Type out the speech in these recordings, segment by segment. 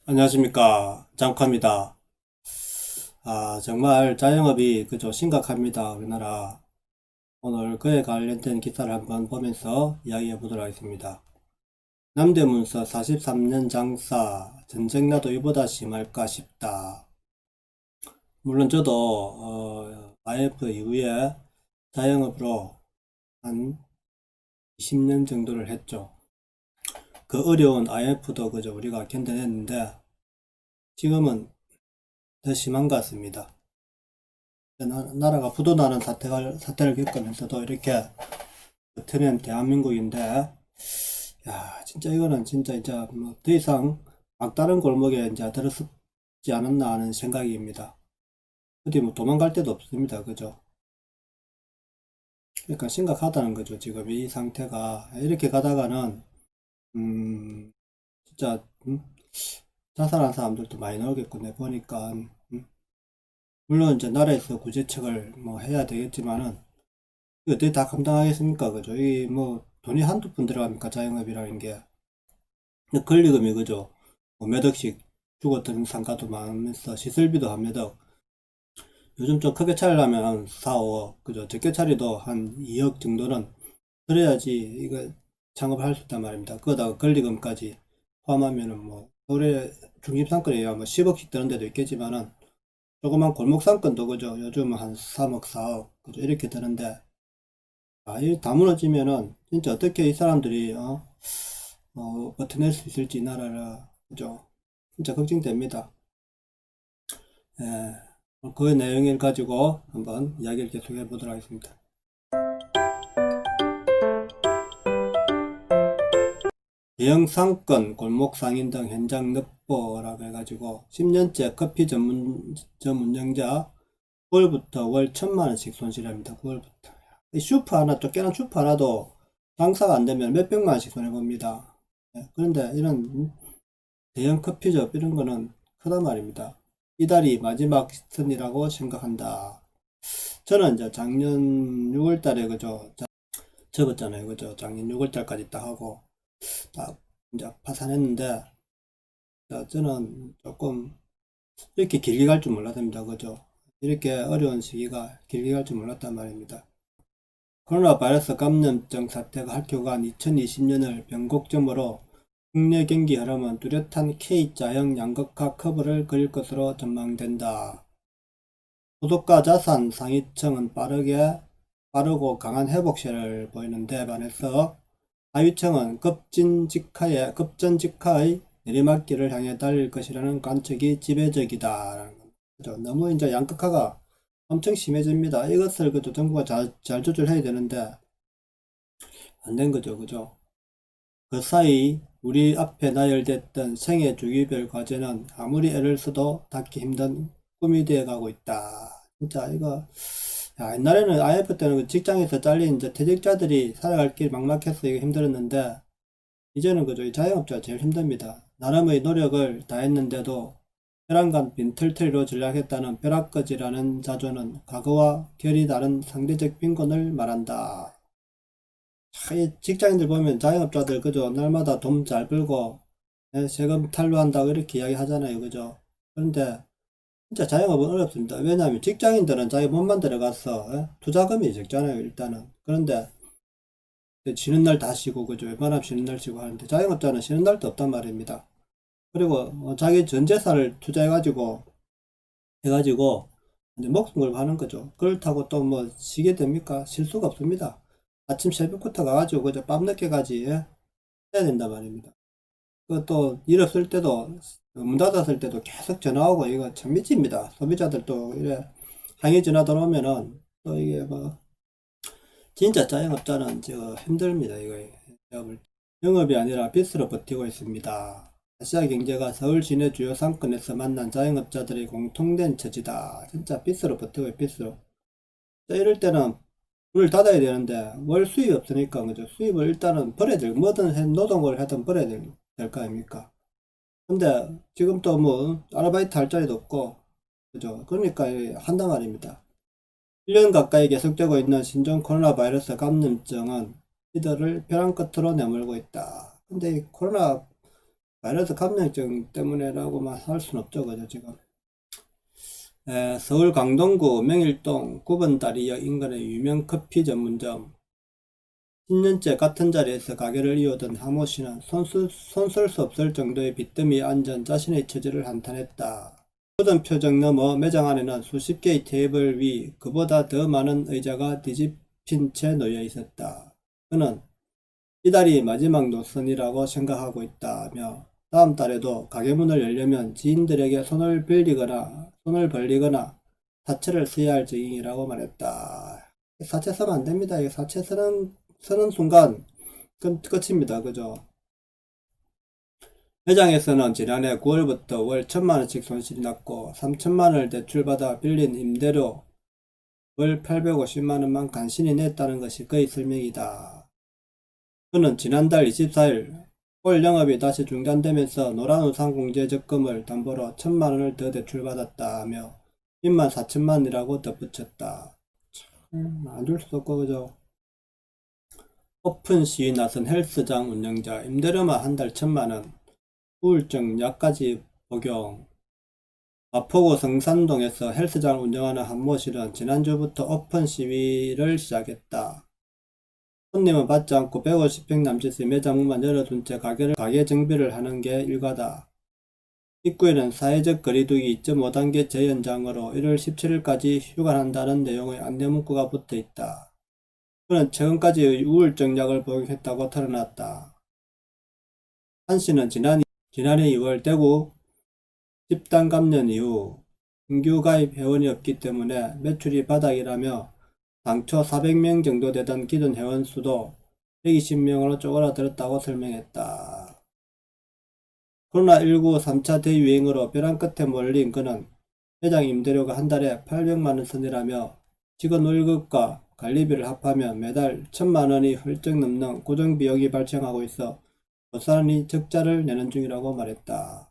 안녕하십니까. 장카입니다. 정말 자영업이 그저 심각합니다. 우리나라. 오늘 그에 관련된 기사를 한번 보면서 이야기해 보도록 하겠습니다. 남대문서 43년 장사, 전쟁 나도 이보다 심할까 싶다. 물론 저도 IF 이후에 자영업으로 한 20년 정도를 했죠. 그 어려운 IF도 그저 우리가 견뎌냈는데 지금은 더 심한 것 같습니다. 나라가 부도나는 사태를 겪으면서도 이렇게 버티는 대한민국인데, 야, 진짜 이거는 진짜 이제 뭐 더 이상 막다른 골목에 이제 들어섰지 않았나 하는 생각입니다. 어디 뭐 도망갈 데도 없습니다. 그죠? 그러니까 심각하다는 거죠. 지금 이 상태가. 이렇게 가다가는, 진짜, 자살한 사람들도 많이 나오겠고, 내 보니까, 물론 이제 나라에서 구제책을 뭐 해야 되겠지만은, 이거 어떻게 다 감당하겠습니까? 그죠? 이 뭐 돈이 한두 푼 들어갑니까? 자영업이라는 게. 권리금이 그죠? 뭐몇 억씩 주고 드는 상가도 많으면서 시설비도 한 몇 억. 요즘 좀 크게 차리려면 4, 5억. 그죠? 적게 차리도 한 2억 정도는 그래야지 이거 창업할 수 있단 말입니다. 그거다가 권리금까지 포함하면은 뭐 서울의 중심상권이야 뭐 10억씩 드는 데도 있겠지만은 조그만 골목상권도 그죠? 요즘 한 3억, 4억 그죠? 이렇게 드는데 이 다 무너지면은 진짜 어떻게 이 사람들이 버텨낼 수 있을지 이 나라를 그죠? 진짜 걱정됩니다. 예, 그 내용을 가지고 한번 이야기를 계속해 보도록 하겠습니다. 대형 상권, 골목 상인 등 현장 납보라고 해가지고 10년째 커피 전문점 운영자 9월부터 월 1,000만 원씩 손실합니다. 9월부터. 슈퍼 하나, 쫓겨난 슈퍼 하나도 장사가 안 되면 몇백만 원씩 손해봅니다. 예, 그런데 이런 대형 커피숍 이런 거는 크단 말입니다. 이달이 마지막 시즌이라고 생각한다. 저는 이제 작년 6월 달에 그저 접었잖아요. 그죠? 작년 6월 달까지 딱 하고 딱 이제 파산했는데 저는 조금 이렇게 길게 갈 줄 몰랐습니다. 그죠? 이렇게 어려운 시기가 길게 갈 줄 몰랐단 말입니다. 코로나 바이러스 감염증 사태가 학교간 2020년을 변곡점으로 국내 경기 흐름은 뚜렷한 K자형 양극화 커브를 그릴 것으로 전망된다. 소득과 자산 상위층은 빠르고 강한 회복세를 보이는데 반해서 하위층은 급전직하의 내리막길을 향해 달릴 것이라는 관측이 지배적이다. 너무 이제 양극화가 엄청 심해집니다. 이것을 그저 정부가 잘 조절해야 되는데 안 된 거죠. 그죠? 그 사이 우리 앞에 나열됐던 생애 주기별 과제는 아무리 애를 써도 닿기 힘든 꿈이 되어 가고 있다. 진짜 이거 옛날에는 IF 때는 그 직장에서 잘린 이제 퇴직자들이 살아갈 길 막막해서 이거 힘들었는데 이제는 그저 이 자영업자가 제일 힘듭니다. 나름의 노력을 다했는데도 벼랑간 빈털터리로 전락했다는 벼락거지라는 자조는 과거와 결이 다른 상대적 빈곤을 말한다. 이 직장인들 보면 자영업자들 그죠? 날마다 돈 잘 벌고 세금 탈루한다고 이렇게 이야기 하잖아요. 그죠? 그런데 진짜 자영업은 어렵습니다. 왜냐하면 직장인들은 자기 몸만 들어가서 투자금이 적잖아요. 일단은. 그런데 쉬는 날 다 쉬고 그죠? 웬만하면 쉬는 날 쉬고 하는데 자영업자는 쉬는 날도 없단 말입니다. 그리고 자기 전 재산을 투자해가지고 해가지고 이제 목숨 걸고 하는 거죠. 그렇다고 또 뭐 쉬게 됩니까? 쉴 수가 없습니다. 아침 새벽부터 가가지고 그저 밤늦게까지 해야 된단 말입니다. 그 또 일 없을 때도 문 닫았을 때도 계속 전화 오고 이거 참 미칩니다. 소비자들도 이래 항의 전화 들어오면은 또 이게 뭐 진짜 자영업자는 저 힘듭니다. 이거 영업이 아니라 빚으로 버티고 있습니다. 아시아 경제가 서울 시내 주요 상권에서 만난 자영업자들의 공통된 처지다. 진짜 빚으로 버티고 빚으로. 이럴 때는 문을 닫아야 되는데 월 수입이 없으니까 그죠? 수입을 일단은 벌어야 될 뭐든 노동을 하든 벌어야 될 거 아닙니까? 근데 지금 또 뭐 아르바이트 할 자리도 없고 그죠? 그러니까 한단 말입니다. 1년 가까이 계속되고 있는 신종 코로나 바이러스 감염증은 이들을 벼랑 끝으로 내몰고 있다. 근데 이 코로나 바이러스 감염증 때문에라고만 할 수는 없죠, 그죠, 지금. 서울 강동구 명일동 9번 다리역 인근의 유명 커피 전문점. 10년째 같은 자리에서 가게를 이어던 하모 씨는 손쓸 수 없을 정도의 빚더미에 앉은 자신의 처지를 한탄했다. 굳은 표정 너머 매장 안에는 수십 개의 테이블 위 그보다 더 많은 의자가 뒤집힌 채 놓여 있었다. 그는 이달이 마지막 노선이라고 생각하고 있다며 다음 달에도 가게 문을 열려면 지인들에게 손을 벌리거나 사채를 써야 할 지경이라고 말했다. 사채 쓰면 안 됩니다. 사채 쓰는 순간 끝입니다. 그죠? 매장에서는 지난해 9월부터 월 1,000만원씩 손실이 났고 3,000만원을 대출받아 빌린 임대료 월 850만원만 간신히 냈다는 것이 그의 설명이다. 그는 지난달 24일 올 영업이 다시 중단되면서 노란우산공제 적금을 담보로 1,000만원을 더 대출받았다 하며 빚만 4천만원이라고 덧붙였다. 안 줄 수도 없고 그죠? 오픈 시위 나선 헬스장 운영자 임대료만 한 달 1,000만원 우울증 약까지 복용. 마포구 성산동에서 헬스장을 운영하는 한모 씨는 지난주부터 오픈 시위를 시작했다. 손님은 받지 않고 150평 남짓의 매장문만 열어둔 채 가게 정비를 하는 게 일과다. 입구에는 사회적 거리두기 2.5단계 재연장으로 1월 17일까지 휴관한다는 내용의 안내문구가 붙어 있다. 그는 최근까지 우울증 약을 복용했다고 털어놨다. 한 씨는 지난해 2월 대구 집단 감염 이후 신규 가입 회원이 없기 때문에 매출이 바닥이라며 당초 400명 정도 되던 기존 회원 수도 120명으로 쪼그라들었다고 설명했다. 코로나19 3차 대유행으로 벼랑 끝에 몰린 그는 매장 임대료가 한 달에 800만원 선이라며 직원 월급과 관리비를 합하면 매달 1,000만원이 훌쩍 넘는 고정비용이 발생하고 있어 고스란히 적자를 내는 중이라고 말했다.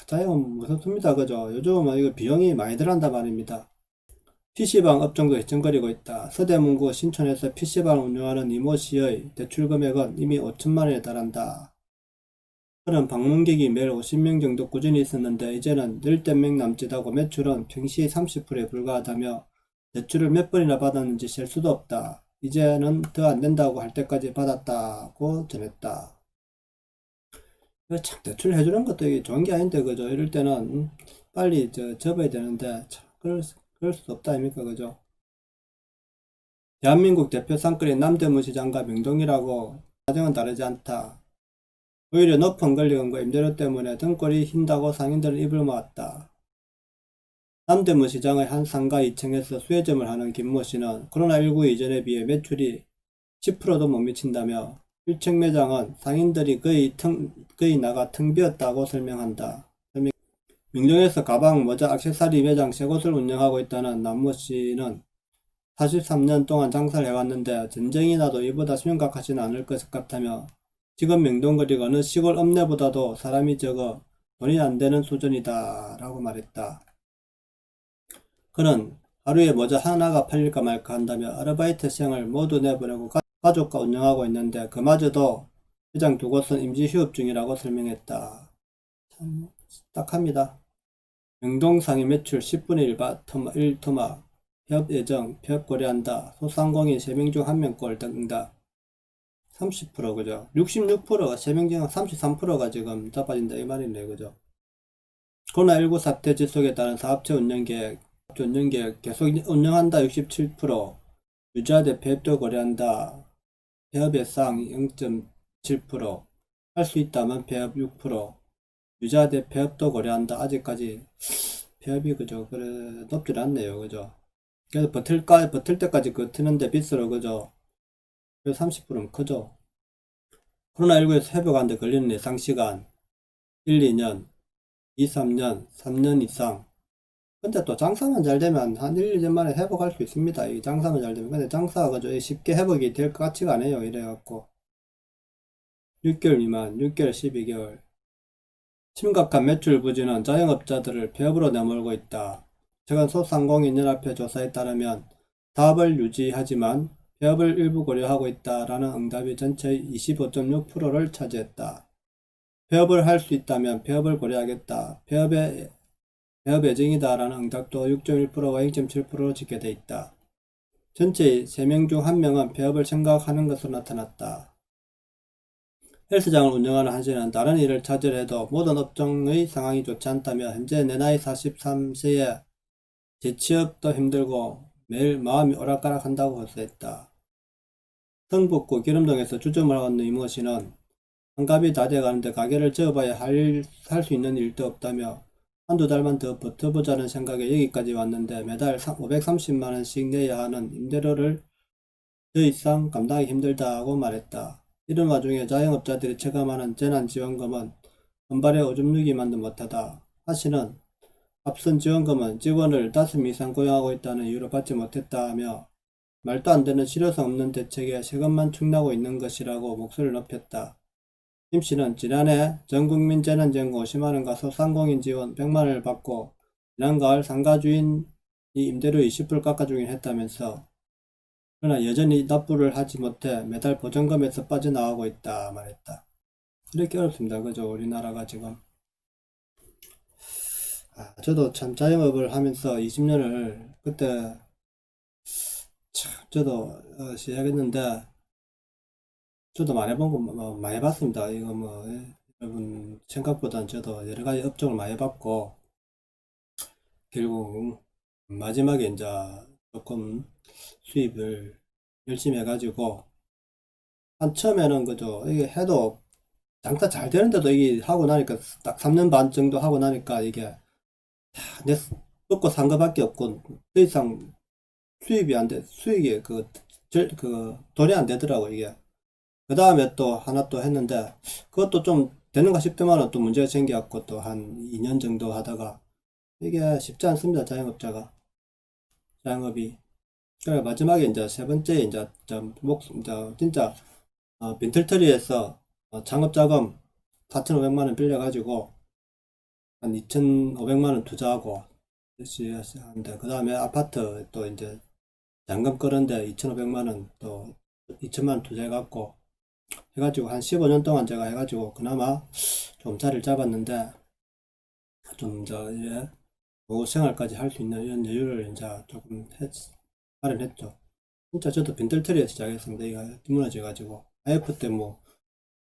자영은 무섭습니다. 그죠? 요즘은 이거 비용이 많이 들어간단 말입니다. PC방 업종도 휘청거리고 있다. 서대문구 신촌에서 PC방을 운영하는 이모 씨의 대출 금액은 이미 5천만원에 달한다. 그는 방문객이 매일 50명 정도 꾸준히 있었는데 이제는 10명 남짓하고 매출은 평시 30%에 불과하다며 대출을 몇 번이나 받았는지 셀 수도 없다. 이제는 더 안된다고 할 때까지 받았다고 전했다. 참 대출 해주는 것도 이게 좋은 게 아닌데 그죠? 이럴 때는 빨리 접어야 되는데 참 그럴 수 없다 아닙니까 그죠? 대한민국 대표 상권인 남대문 시장과 명동이라고 사정은 다르지 않다. 오히려 높은 권리금과 임대료 때문에 등골이 휜다고 상인들은 입을 모았다. 남대문 시장의 한 상가 2층에서 수혜점을 하는 김모 씨는 코로나19 이전에 비해 매출이 10%도 못 미친다며 1층 매장은 상인들이 거의 나가 텅 비었다고 설명한다. 명동에서 가방, 모자, 액세서리 매장 3곳을 운영하고 있다는 남모 씨는 43년 동안 장사를 해왔는데 전쟁이 나도 이보다 심각하지는 않을 것 같다며 지금 명동거리가 어느 시골 읍내보다도 사람이 적어 돈이 안 되는 수준이다 라고 말했다. 그는 하루에 모자 하나가 팔릴까 말까 한다며 아르바이트생을 모두 내보내고 가족과 운영하고 있는데 그마저도 매장 2곳은 임시휴업 중이라고 설명했다. 참 딱합니다. 명동 상위 매출 10분의 1 토막, 폐업 예정, 폐업 고려한다. 소상공인 3명 중 1명 꼴 응답. 30% 그죠? 66%가 3명 중 33%가 지금 자빠진다 이 말이네 그죠? 코로나19 사태 지속에 따른 사업체 운영계획 계속 운영한다 67%, 유지하되 폐업도 고려한다. 폐업 예상 0.7%, 할 수 있다면 폐업 6%, 유지하되 폐업도 고려한다. 아직까지 폐업이 그죠? 그래 높질 않네요 그죠? 그래서 버틸 때까지 버티는데 빚으로 그죠? 그래서 30%는 크죠? 코로나19에서 회복하는데 걸리는 예상시간 1, 2년, 2, 3년, 3년 이상. 근데 또 장사만 잘 되면 한 1, 2년 만에 회복할 수 있습니다. 이 장사만 잘 되면. 근데 장사가 그죠? 쉽게 회복이 될 것 같지가 않아요. 이래갖고. 6개월 미만, 6개월, 12개월. 심각한 매출 부진은 자영업자들을 폐업으로 내몰고 있다. 최근 소상공인연합회 조사에 따르면 사업을 유지하지만 폐업을 일부 고려하고 있다라는 응답이 전체의 25.6%를 차지했다. 폐업을 할 수 있다면 폐업을 고려하겠다. 폐업 예정이다라는 응답도 6.1%와 0.7%로 집계돼 있다. 전체 3명 중 1명은 폐업을 생각하는 것으로 나타났다. 헬스장을 운영하는 한시는 다른 일을 찾으려 해도 모든 업종의 상황이 좋지 않다며 현재 내 나이 43세에 재취업도 힘들고 매일 마음이 오락가락한다고 호소했다. 성북구 기름동에서 주점을 하고 있는 이모 씨는 환갑이 다 돼가는데 가게를 접어봐야 할 수 있는 일도 없다며 한두 달만 더 버텨보자는 생각에 여기까지 왔는데 매달 530만원씩 내야 하는 임대료를 더 이상 감당하기 힘들다고 말했다. 이런 와중에 자영업자들이 체감하는 재난지원금은 은발에 오줌 누기만도 못하다. 하씨는 앞선 지원금은 직원을 5명 이상 고용하고 있다는 이유로 받지 못했다며 말도 안 되는 실효성 없는 대책에 세금만 축나고 있는 것이라고 목소리를 높였다. 김씨는 지난해 전국민 재난지원금 50만원과 소상공인 지원 100만원을 받고 지난 가을 상가 주인이 임대료 20% 깎아주긴 했다면서 그러나 여전히 납부를 하지 못해 매달 보전금에서 빠져나가고 있다 말했다. 이렇게 어렵습니다. 그죠? 우리나라가 지금. 저도 참 자영업을 하면서 20년을 그때 참 저도 시작했는데 저도 많이 본 거 많이 봤습니다. 이거 여러분 생각보다는 저도 여러 가지 업종을 많이 봤고 결국 마지막에 이제 조금 수입을 열심히 해가지고 한 처음에는 그죠 이게 해도 장사 잘 되는데도 이게 하고 나니까 딱 3년 반 정도 하고 나니까 이게 내 먹고 산 거밖에 없고 더 이상 수입이 안 돼, 수익이 그 돈이 안 되더라고 이게. 그 다음에 또 하나 또 했는데 그것도 좀 되는가 싶더만은 또 문제가 생겨갖고 또 한 2년 정도 하다가 이게 쉽지 않습니다. 자영업이. 그래 마지막에 이제 세 번째 이제 이제 진짜 빈털터리에서 창업자금 4,500만원 빌려가지고 한 2,500만원 투자하고 하는데 그 다음에 아파트 또 이제 잔금 끌었는데 2,500만원 또 2천만원 투자해갖고 해가지고 한 15년 동안 제가 해가지고 그나마 좀 자리를 잡았는데 좀 이제 노후 생활까지 할 수 있는 이런 여유를 이제 조금 마련했죠. 진짜 저도 빈털터리에서 시작했습니다. 이거 무너져가지고 IF 때 뭐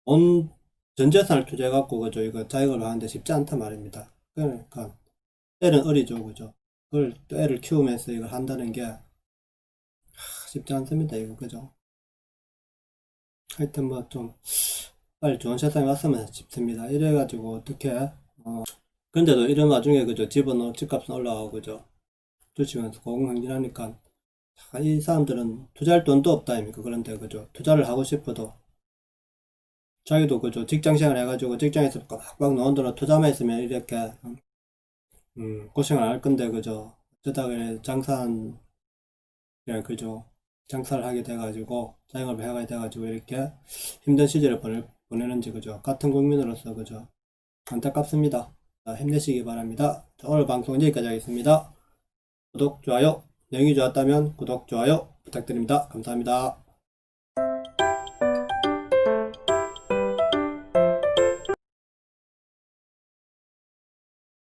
온 전 재산을 투자해갖고 그죠 이거 자영업을 하는데 쉽지 않단 말입니다. 그러니까 애는 어리죠 그죠. 그걸 또 애를 키우면서 이걸 한다는 게 쉽지 않습니다 이거 그죠. 하여튼 뭐 좀 빨리 좋은 세상에 왔으면 싶습니다. 이래가지고 어떻게 근데도 이런 와중에 그죠 집값은 올라가고 그죠 주식은 고공행진하니까 이 사람들은 투자할 돈도 없다 아닙니까. 그런데 그죠 투자를 하고 싶어도 자기도 그죠 직장생활 해가지고 직장에서 빡빡 넣은 돈을 투자만 했으면 이렇게 고생을 안 할 건데 그죠 어쩌다가 장사한 그죠 장사를 하게 돼가지고 자영업을 해가게 돼가지고 이렇게 힘든 시절을 보내는지 그죠 같은 국민으로서 그죠 안타깝습니다. 자, 힘내시기 바랍니다. 자, 오늘 방송 여기까지 하겠습니다. 구독, 좋아요, 내용이 좋았다면 구독, 좋아요 부탁드립니다. 감사합니다.